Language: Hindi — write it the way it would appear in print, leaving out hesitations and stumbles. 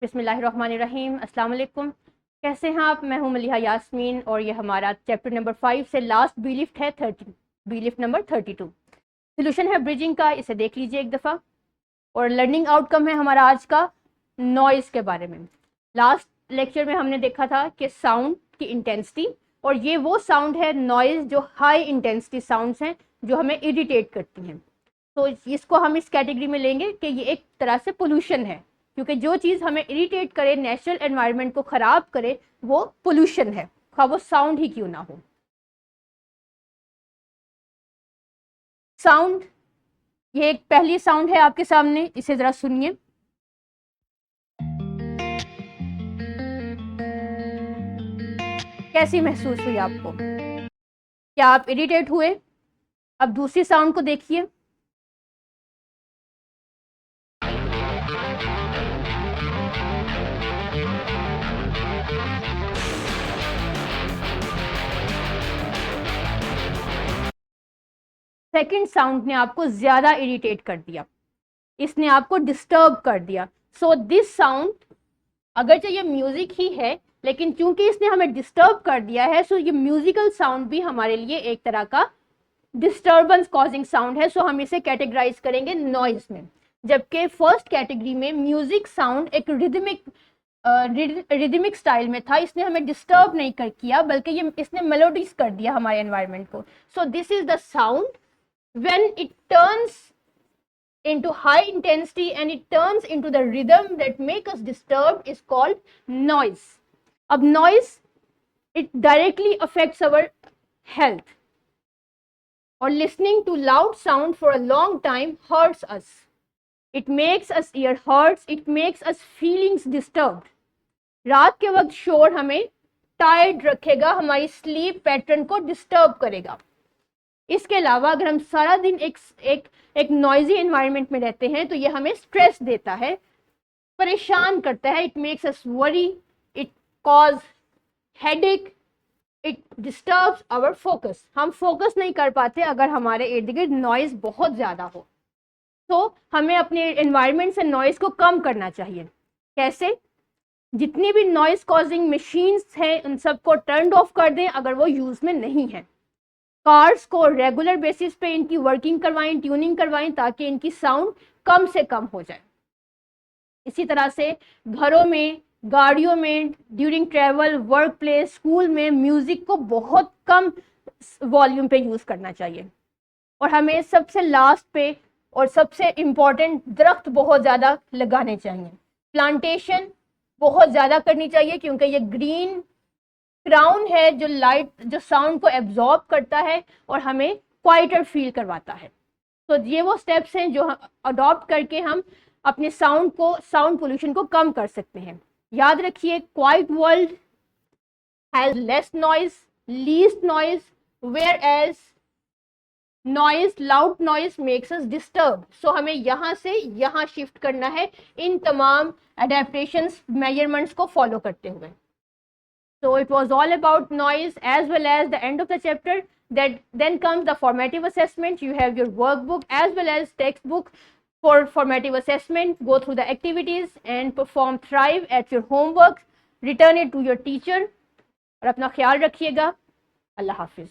बिस्मिल्लाहिर्रहमानिर्रहीम। अस्सलाम वालेकुम। कैसे हैं आप? मैं हूं मलिहा यास्मीन और ये हमारा चैप्टर नंबर 5 से लास्ट बी लिफ्ट है 30, बी लिफ्ट नंबर 32। सोल्यूशन है ब्रिजिंग का, इसे देख लीजिए एक दफ़ा। और लर्निंग आउटकम है हमारा आज का नॉइज़ के बारे में। लास्ट लेक्चर में हमने देखा था कि साउंड की इंटेंसिटी, और ये वो साउंड है नॉइज़ जो हाई इंटेंसिटी साउंड्स हैं जो हमें इरिटेट करती हैं। तो इसको हम इस कैटेगरी में लेंगे कि ये एक तरह से पोल्यूशन है, क्योंकि जो चीज़ हमें इरिटेट करे, नेचुरल एनवायरनमेंट को ख़राब करे, वो पोल्यूशन है, खा वो साउंड ही क्यों ना हो। साउंड, ये एक पहली साउंड है आपके सामने, इसे ज़रा सुनिए। कैसी महसूस हुई आपको? क्या आप इरिटेट हुए? अब दूसरी साउंड को देखिए। सेकंड साउंड ने आपको ज्यादा इरिटेट कर दिया, इसने आपको डिस्टर्ब कर दिया। सो दिस साउंड, अगर ये म्यूजिक ही है, लेकिन चूंकि इसने हमें डिस्टर्ब कर दिया है, सो ये म्यूजिकल साउंड भी हमारे लिए एक तरह का डिस्टर्बेंस कॉजिंग साउंड है। सो हम इसे कैटेगराइज करेंगे नॉइज में। जबकि फर्स्ट कैटेगरी में म्यूजिक साउंड एक रिदमिक स्टाइल में था, इसने हमें डिस्टर्ब नहीं कर किया, बल्कि ये इसने मेलोडीज कर दिया हमारे एनवायरनमेंट को। So this is the sound when it turns into high intensity and it turns into the rhythm that make us disturbed is called noise. अब noise, it directly affects our health, or listening to loud sound for a long time hurts us. It makes us ear hurts, it makes us feelings disturbed. रात के वक्त शोर हमें टायर्ड रखेगा, हमारी स्लीप पैटर्न को डिस्टर्ब करेगा। इसके अलावा अगर हम सारा दिन एक नॉइजी एनवायरनमेंट में रहते हैं तो ये हमें स्ट्रेस देता है, परेशान करता है। It makes us worry, it cause headache, it disturbs our focus. हम फोकस नहीं कर पाते अगर हमारे इर्द गिर्द नॉइज बहुत ज़्यादा हो। तो हमें अपने एनवायरनमेंट से नॉइज को कम करना चाहिए। कैसे? जितनी भी नॉइज कॉजिंग मशीन्स हैं उन सबको टर्न ऑफ कर दें अगर वो यूज़ में नहीं है। कार्स को रेगुलर बेसिस पे इनकी वर्किंग करवाएं, ट्यूनिंग करवाएं, ताकि इनकी साउंड कम से कम हो जाए। इसी तरह से घरों में, गाड़ियों में, during travel, work place, school में म्यूजिक को बहुत कम वॉल्यूम पे यूज करना चाहिए। और हमें सबसे लास्ट पे और सबसे इम्पोर्टेंट, दरख्त बहुत ज़्यादा लगाने चाहिए। प्लांटेशन बहुत ज़्यादा करनी चाहिए, क्योंकि ये ग्रीन क्राउन है जो लाइट, जो साउंड को एब्जॉर्ब करता है और हमें क्वाइटर फील करवाता है। तो ये वो स्टेप्स हैं जो अडॉप्ट करके हम अपने साउंड पोल्यूशन को कम कर सकते हैं। याद रखिए, quiet world has less noise, least noise, whereas noise, loud noise makes us disturb. So हमें यहाँ से यहाँ शिफ्ट करना है इन तमाम अडेप्टेशंस, मेजरमेंट्स को फॉलो करते हुए। So it was all about noise as well as the end of the chapter. That then comes the formative assessment. You have your workbook as well as textbook for formative assessment. Go through the activities and perform thrive at your homework. Return it to your teacher. और अपना ख्याल रखिएगा। अल्लाह हाफिज।